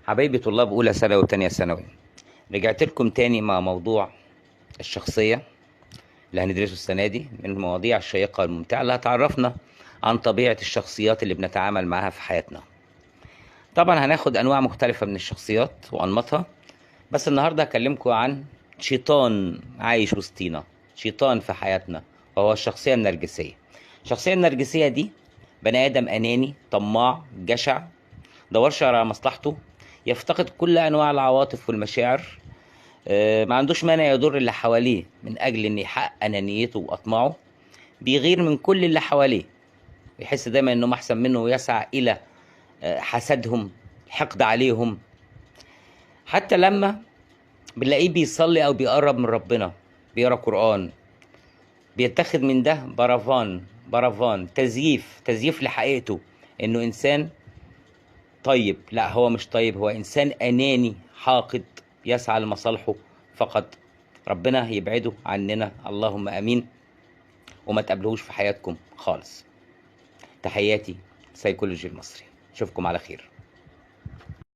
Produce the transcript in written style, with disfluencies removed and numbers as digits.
حبايبي طلاب أولى ثانوي وتانية ثانوي، رجعت لكم تاني مع موضوع الشخصية اللي هندرسه السنة دي، من المواضيع الشيقة والممتعة اللي هتعرفنا عن طبيعة الشخصيات اللي بنتعامل معاها في حياتنا. طبعا هناخد أنواع مختلفة من الشخصيات وأنماطها، بس النهاردة هكلمكم عن شيطان عايش وسطينا، شيطان في حياتنا، وهو الشخصية النرجسية. الشخصية النرجسية دي بني آدم أناني طماع جشع، دورش على مصلحته، يفتقد كل انواع العواطف والمشاعر. ما عندوش مانع يضر اللي حواليه من اجل ان يحقق انانيته واطماعه. بيغير من كل اللي حواليه، يحس دايما انهم احسن منه ويسعى الى حسدهم، الحقد عليهم. حتى لما بنلاقيه بيصلي او بيقرب من ربنا، بيقرا قرآن، بيتخذ من ده برافان تزييف لحقيقته، انه انسان طيب. لا، هو مش طيب، هو إنسان أناني حاقد يسعى لمصالحه فقط. ربنا يبعده عننا، اللهم أمين، وما تقابلهوش في حياتكم خالص. تحياتي، سيكولوجي المصري، أشوفكم على خير.